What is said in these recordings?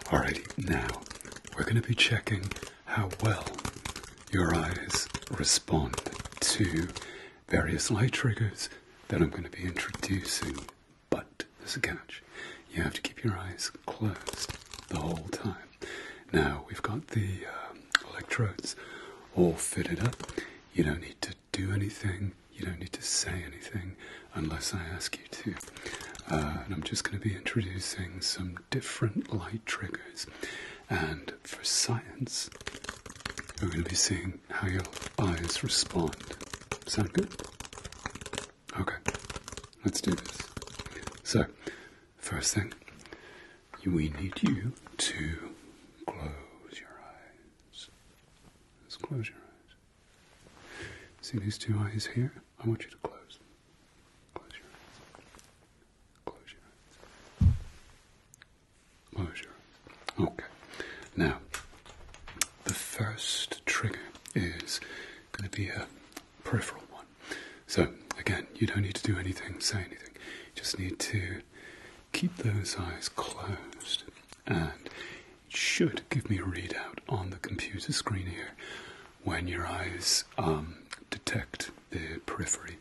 Alrighty, now we're going to be checking how well your eyes respond to various light triggers that I'm going to be introducing. But there's a catch. You have to keep your eyes closed the whole time. Now, we've got the electrodes all fitted up. You don't need to do anything. You don't need to say anything unless I ask you to. And I'm just going to be introducing some different light triggers. And for science, we're going to be seeing how your eyes respond. Sound good? Okay, let's do this. So, first thing, we need you to close your eyes. Just close your eyes. See these two eyes here? I want you to close. Close your eyes. Close your eyes. Close your eyes. Okay. Now, the first trigger is going to be a peripheral one. So, again, you don't need to do anything, say anything. You just need to keep those eyes closed, and it should give me a readout on the computer screen here when your eyes detect the peripheral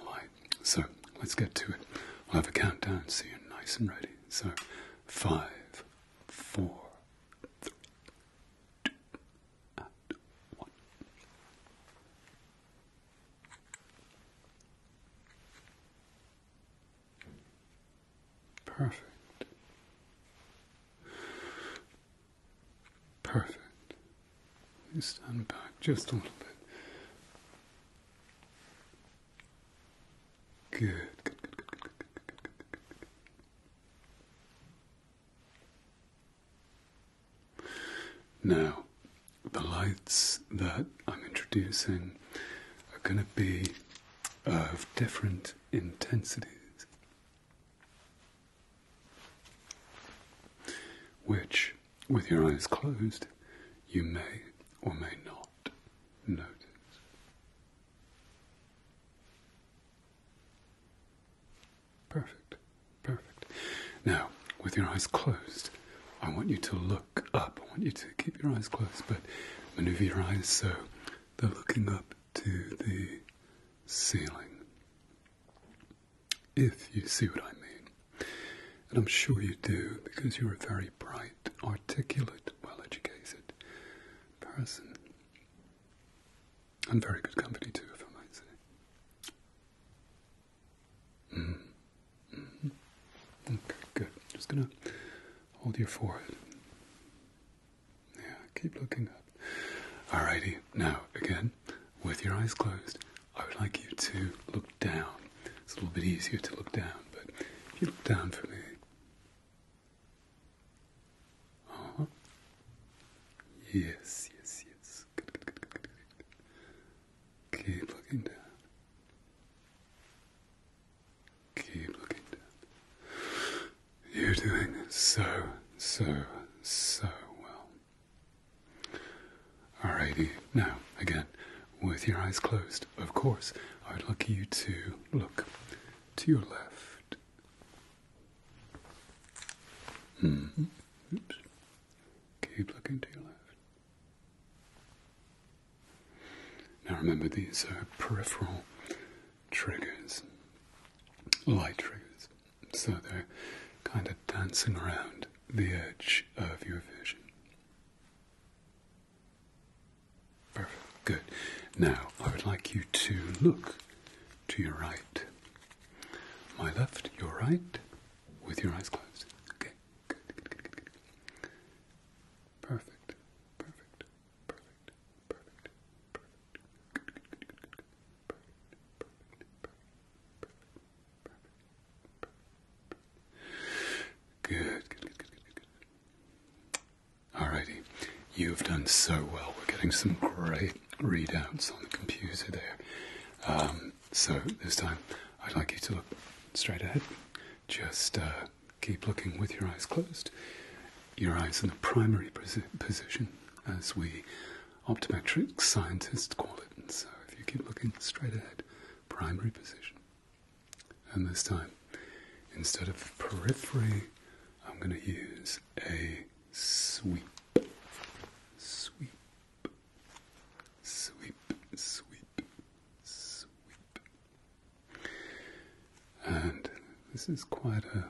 light. So let's get to it. I'll have a countdown so you're nice and ready. So 5, 4, 3, 2, and 1. Perfect. Perfect. You stand back just a little bit. Good, good, good, good, good, good, good, good, good. Now, the lights that I'm introducing are going to be of different intensities, which, with your eyes closed, you may or may not notice. Perfect, perfect. Now, with your eyes closed, I want you to look up. I want you to keep your eyes closed, but maneuver your eyes so they're looking up to the ceiling. If you see what I mean. And I'm sure you do, because you're a very bright, articulate, well-educated person. And very good company too, if I might say. Okay, good. Just gonna hold your forehead. Yeah, keep looking up. Alrighty, now again, with your eyes closed, I would like you to look down. It's a little bit easier to look down, but if you look down for me. Yes, yes, yes. Good, good, good, good, good, good. Keep looking down. Keep looking down. You're doing so well. Alrighty, now, again, with your eyes closed, of course, I would like you to look to your left. Oops. Keep looking to your left. Now remember, these are peripheral triggers, light triggers, so they're kind of dancing around the edge of your vision. Perfect, good. Now, I would like you to look to your right. My left, your right, with your eyes closed. Okay, good, good, good, good, good. Perfect, perfect, perfect, perfect, perfect. Good, good, good, good, good, good. Perfect, perfect, perfect, perfect, perfect. Good, good, good, good, good, good. Alrighty, you've done so well. We're getting some great readouts on the computer there. So this time, I'd like you to look straight ahead. Just keep looking with your eyes closed. Your eyes in the primary position, as we optometric scientists call it. So if you keep looking straight ahead, primary position. And this time, instead of periphery, I'm going to use a quite a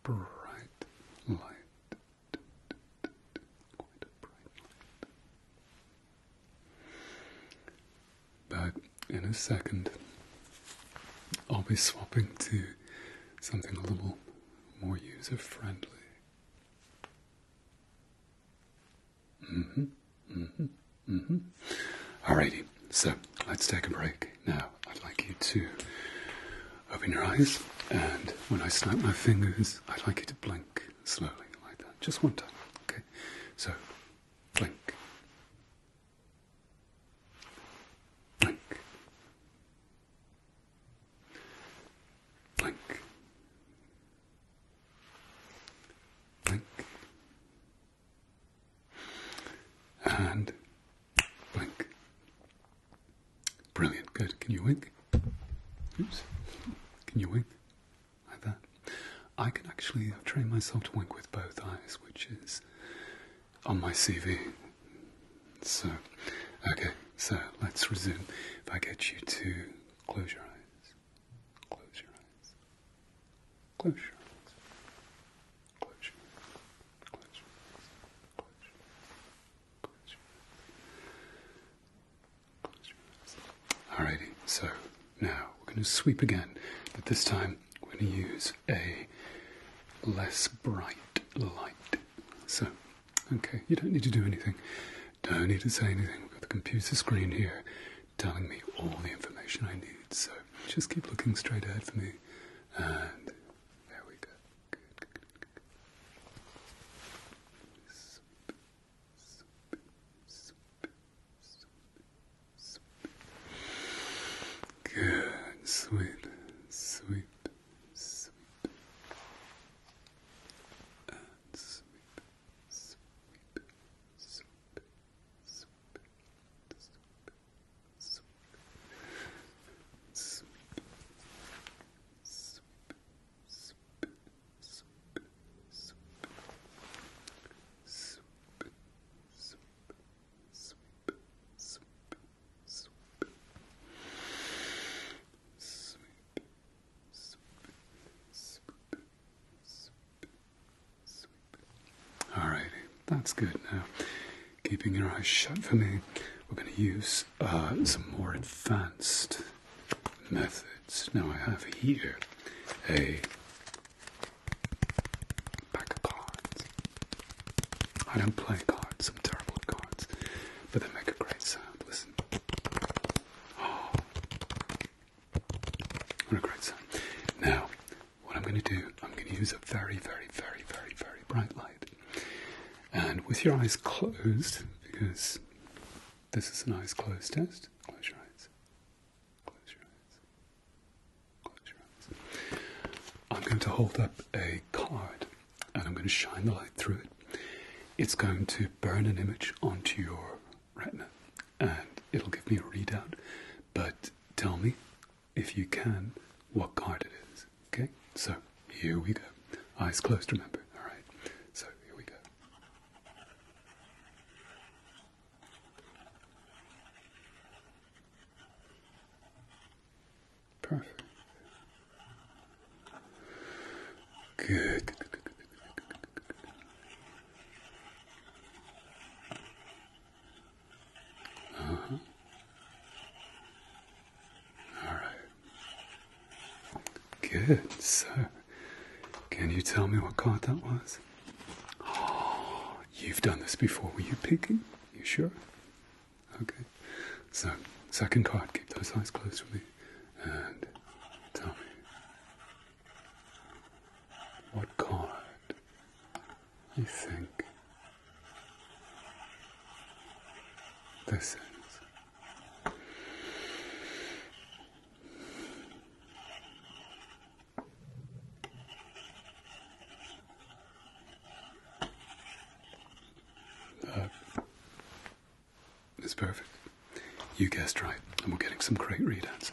bright light. Quite a bright light. But in a second, I'll be swapping to something a little more user-friendly. Alrighty, so let's take a break. Now, I'd like you to open your eyes, and when I snap my fingers, I'd like you to blink slowly like that. Just one time, okay? So, blink. Blink. Blink. Blink. And blink. Brilliant, good. Can you wink? Oops. Can you wink? Like that. I can actually train myself to wink with both eyes, which is on my CV. So, okay, so let's resume. If I get you to close your eyes. Close your eyes. Close your eyes. Close your eyes. Close your eyes. Close your eyes. Close your eyes. Alrighty, so now we're going to sweep again, but this time we're going to use a less bright light. So, okay, you don't need to do anything. Don't need to say anything. We've got the computer screen here telling me all the information I need. So just keep looking straight ahead for me. And there we go. Good, good, good, good. Sweep, sweep, sweep, sweep, sweep. Good. Sweep, sweep, sweep. And sweep, sweep, sweep, sweep, sweep, sweep, Alrighty, that's good. Now, keeping your eyes shut for me, we're going to use some more advanced methods. Now, I have here a pack of cards. I don't play cards, I'm terrible at cards, but they make a great sound. Listen. Oh, what a great sound. Now, what I'm going to do, I'm going to use a very, very, very, very, very bright light. And with your eyes closed, because this is an eyes closed test, close your eyes. Close your eyes. Close your eyes. I'm going to hold up a card, and I'm going to shine the light through it. It's going to burn an image onto your retina, and it'll give me a readout. But tell me, if you can, what card it is. Okay? So, here we go. Eyes closed, remember. All right? So, here we go. Perfect. Good. Good, good, good, good, good, good, good, good. Uh-huh. All right. Good. So, can you tell me what card that was? Oh, you've done this before. Were you picking? You sure? Okay. So, second card. Keep those eyes closed for me. And tell me, what card you think this is? It's perfect. You guessed right, and we're getting some great readouts.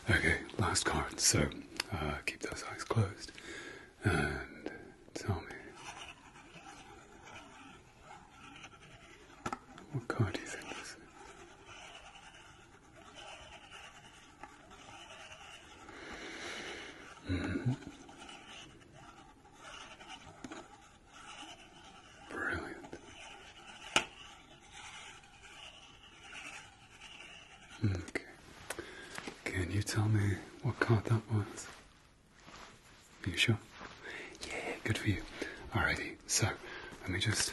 Okay, last card. So, keep those eyes closed, and tell me, what card do you think this is? Mm-hmm. you tell me what card that was? Are you sure? Yeah, good for you. Alrighty, so let me just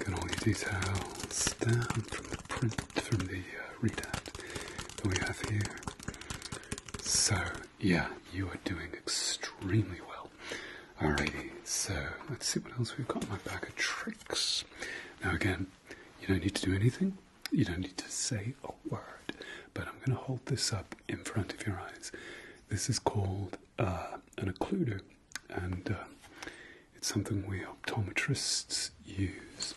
get all your details down from the print, from the readout that we have here. So, yeah, you are doing extremely well. Alrighty, so let's see what else we've got in my bag of tricks. Now again, you don't need to do anything. You don't need to say a word, but I'm going to hold this up in front of your eyes. This is called an occluder, and it's something we optometrists use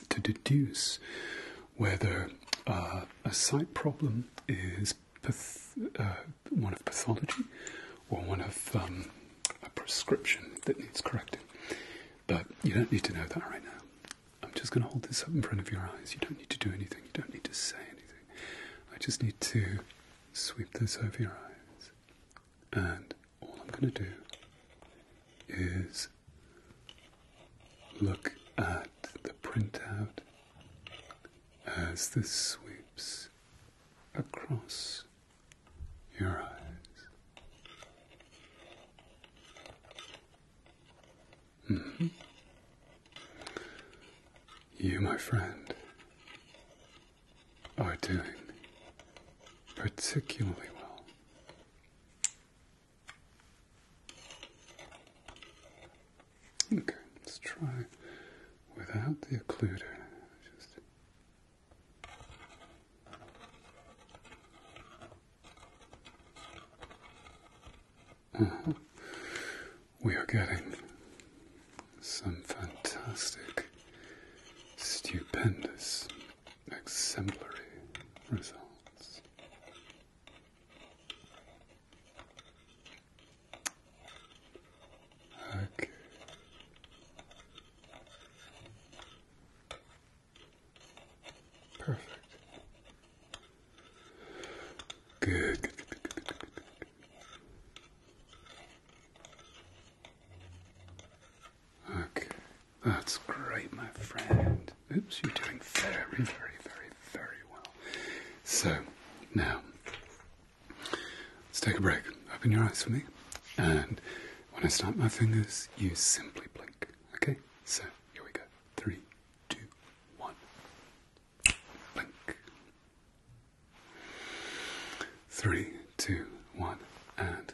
to deduce whether a sight problem is one of pathology or one of a prescription that needs correcting. But you don't need to know that right now. I'm just going to hold this up in front of your eyes. You don't need to do anything. You don't need to say anything. I just need to sweep this over your eyes. And all I'm going to do is look at the printout as this sweeps across your eyes. Mm-hmm. You, my friend, are doing particularly well. Okay, let's try without the occluder. We are getting some fantastic, stupendous, exemplary results. Okay. Perfect. Good. Okay, that's great, my friend. Oops, you're doing very, very, very, very well. So, now, let's take a break. Open your eyes for me. And when I snap my fingers, you simply blink. Okay? So, here we go. 3, 2, 1. Blink. 3, 2, 1, and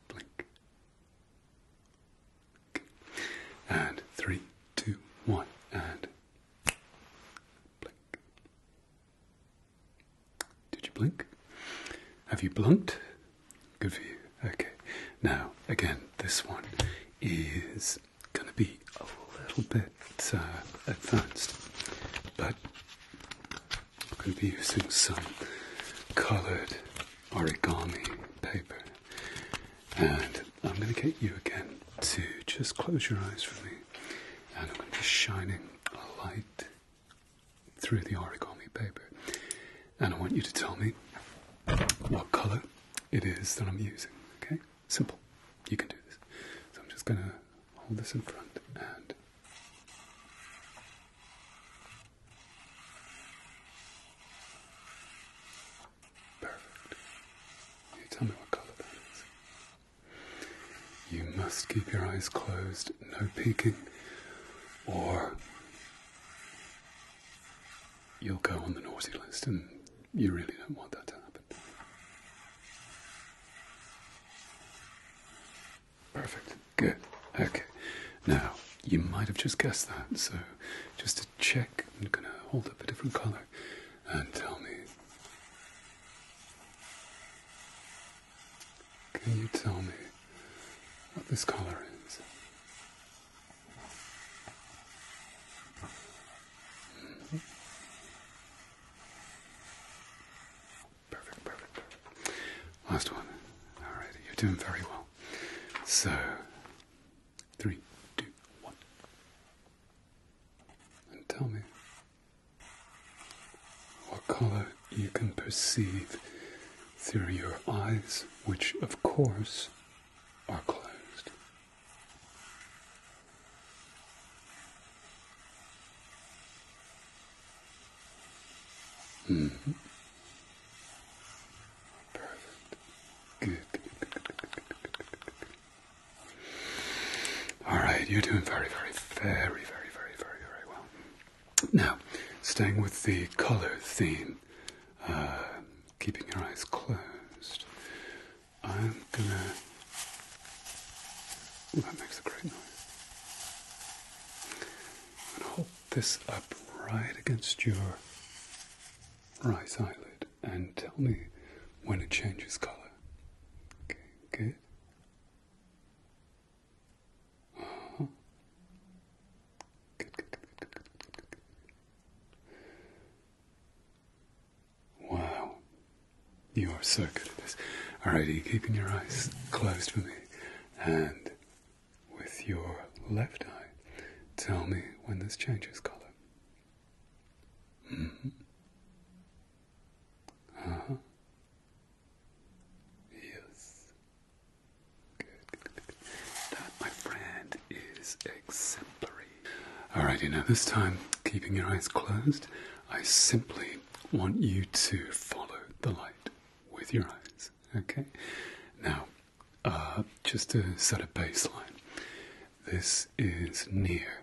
blink. Okay. And 3, 2, 1, and blink. Did you blink? Have you blinked? Good for you. Okay. Now, again, this one is going to be a little bit advanced, but I'm going to be using some coloured origami paper, and I'm going to get you again to just close your eyes for me, and I'm going to be shining a light through the origami paper, and I want you to tell me what colour it is that I'm using. Okay? Simple. You can do this. So I'm just going to hold this in front and perfect. You tell me what colour that is. You must keep your eyes closed, no peeking, or you'll go on the naughty list, and you really don't want that to happen. Perfect. Good. Okay. Now, you might have just guessed that, so just to check, I'm going to hold up a different colour and tell me. Can you tell me what this colour is? Mm-hmm. Perfect, perfect, perfect. Last one. All right, you're doing very well. So, 3, 2, 1. And tell me what colour you can perceive through your eyes, which of course are closed. Mm-hmm. Good, you're doing very, very, very, very, very, very, very well. Now, staying with the colour theme, keeping your eyes closed, I'm gonna... Ooh, that makes a great noise. I'm gonna hold this up right against your right eyelid and tell me when it changes colour. Okay, good. Wow, you are so good at this. Alrighty, keeping your eyes closed for me, and with your left eye, tell me when this changes colour. Mm-hmm. Uh-huh. Yes. Good, good, good, good. That, my friend, is exemplary. Alrighty, now this time, keeping your eyes closed, I simply want you to follow the light with your eyes, okay? Now, just to set a baseline, this is near,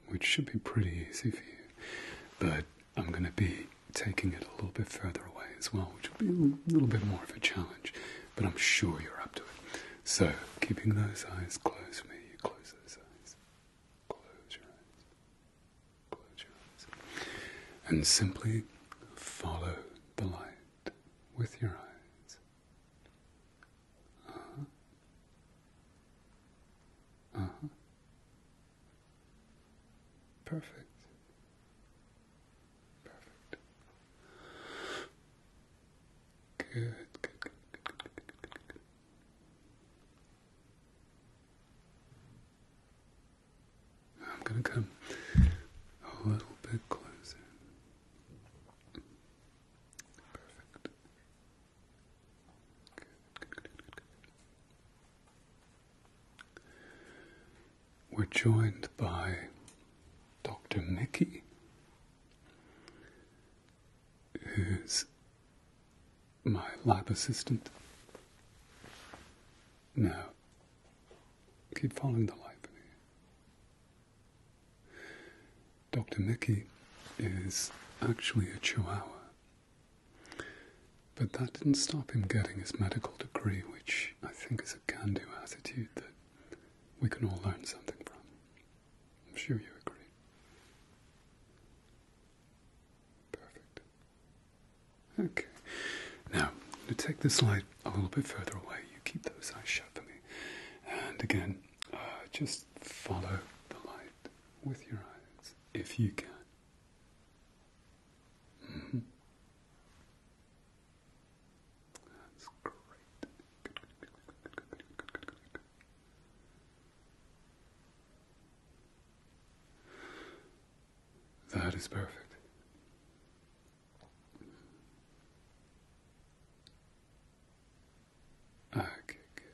which should be pretty easy for you, but I'm going to be taking it a little bit further away as well, which will be a little bit more of a challenge, but I'm sure you're up to it. So, keeping those eyes closed for me, you close those eyes, close your eyes, close your eyes, and simply follow the light with your eyes. Uh-huh. Uh-huh. Perfect. Perfect. Good, good, good, good, good, good, good, good. I'm going to come a little bit closer. Perfect. Good, good, good, good, good. We're joined by Dr. Mickey, who's my lab assistant. Now, keep following the light for me. Dr. Mickey is actually a Chihuahua, but that didn't stop him getting his medical degree, which I think is a can-do attitude that we can all learn something from. I'm sure you agree. Perfect. Okay. Now, I'm going to take this light a little bit further away. You keep those eyes shut for me. And again, just follow the light with your eyes, if you can. Mm-hmm. That's great. Good, good, good, good, good, good, good, good, good, good. That is perfect. Okay, good.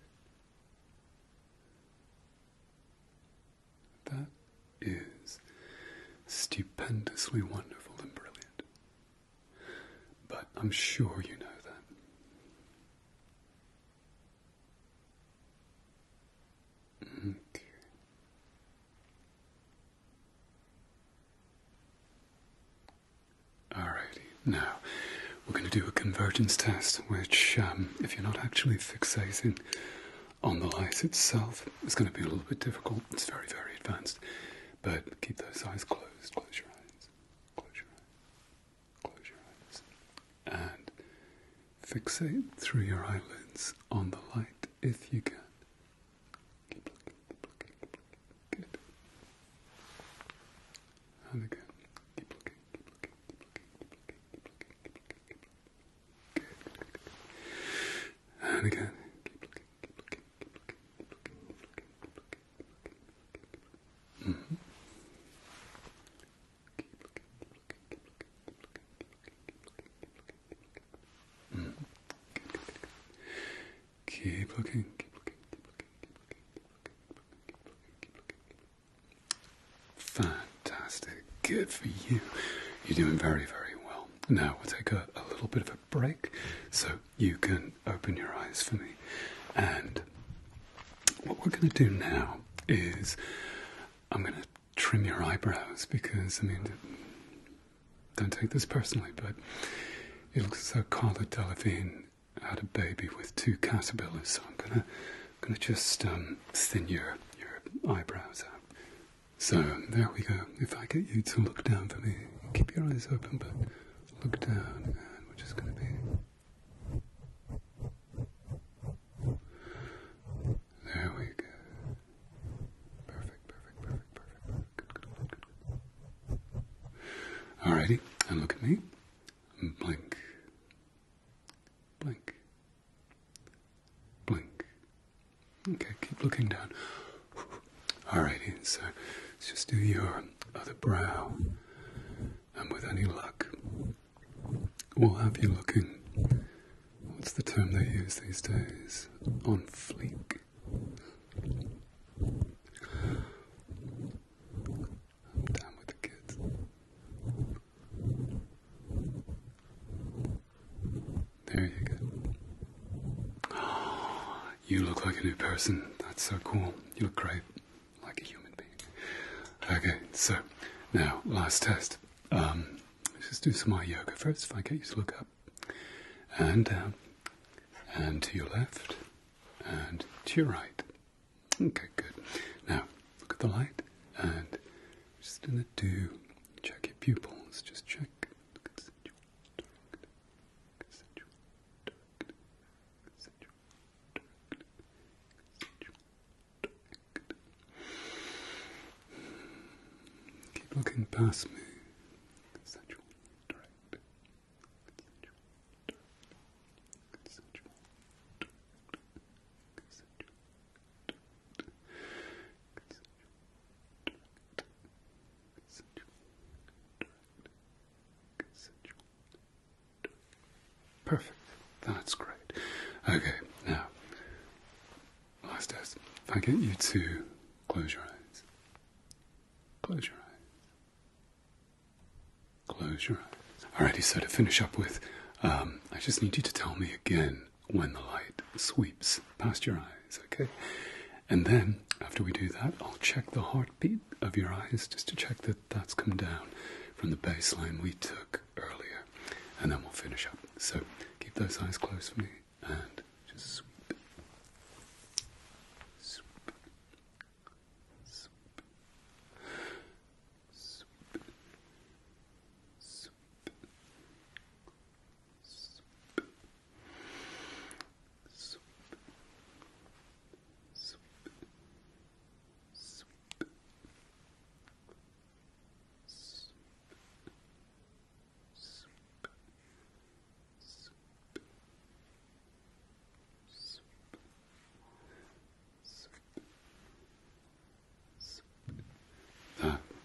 That is stupendously wonderful and brilliant. But I'm sure you know that. Okay. Alrighty, now we're going to do a convergence test, which, if you're not actually fixating on the light itself, is going to be a little bit difficult. It's very, very advanced. But keep those eyes closed. Close your eyes. Close your eyes. Close your eyes. And fixate through your eyelids on the light if you can. Keep looking, keep looking, keep looking. Good. And again. Keep looking, keep looking, keep looking, keep looking, keep looking, keep looking, keep looking. Good, good, good, good. And again. Keep looking, keep looking, keep looking, keep looking, keep looking, keep looking, keep looking, keep looking. Mm-hmm. Keep looking, keep looking, keep looking, keep looking, keep looking, keep looking, keep looking, keep looking. Mm-hmm. Good, good, good, good. Keep looking, keep looking, keep looking, keep looking, keep looking, keep looking, keep looking, keep looking. Fantastic. Good for you. You're doing very, very well. Now we'll take a little bit of a break so you can open your eyes for me. And what we're going to do now is I'm going to trim your eyebrows because, I mean, don't take this personally, but it looks as though Carla Delevingne had a baby with 2 caterpillars, so I'm gonna just thin your eyebrows out. So there we go. If I get you to look down for me, keep your eyes open, but look down, and we're just gonna be. There we go. Perfect. Good. Alrighty, and look at me. Blink. Blink. Blink. Okay, keep looking down. Alrighty, so let's just do your other brow. And with any luck, we'll have you looking, what's the term they use these days? On fleek. I'm down with the kids. There you go. You look like a new person. That's so cool. You look great. Like a human being. Okay, so now last test. Let's just do some eye yoga first. If I get you to look up and down and to your left and to your right. Okay, good. Now look at the light and just gonna check your pupils. Just check. Looking past me. Consensual, direct. Consensual, direct. Consensual, direct. Perfect. That's great. Okay, now, last test. If I get you to close your eyes. Close your eyes. Close your eyes. Alrighty, so to finish up with, I just need you to tell me again when the light sweeps past your eyes, okay? And then, after we do that, I'll check the heartbeat of your eyes just to check that that's come down from the baseline we took earlier. And then we'll finish up. So, keep those eyes closed for me and just sweep.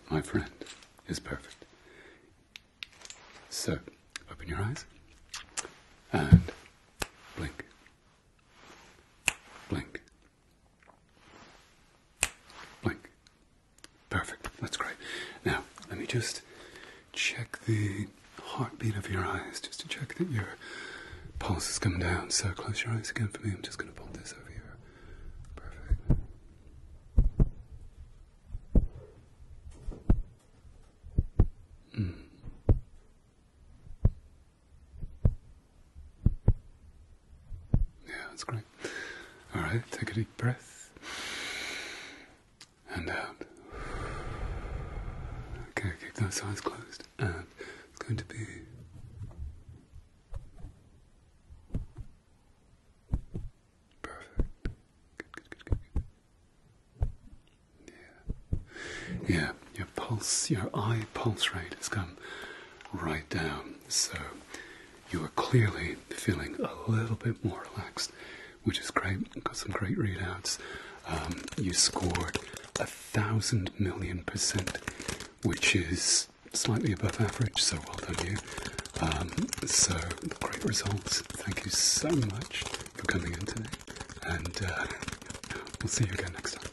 My friend is perfect. So, open your eyes and blink. Blink. Blink. Perfect. That's great. Now, let me just check the heartbeat of your eyes, just to check that your pulse has come down. So, close your eyes again for me. I'm just going to pop this over here. Perfect. That's great. All right, take a deep breath. And out. Okay, keep those eyes closed. And it's going to be... perfect. Good. Yeah, your pulse, your eye pulse rate has come right down. So you are clearly feeling a little bit more relaxed, which is great. Got some great readouts. You scored 1,000,000,000%, which is slightly above average, so well done you. So great results. Thank you so much for coming in today, and we'll see you again next time.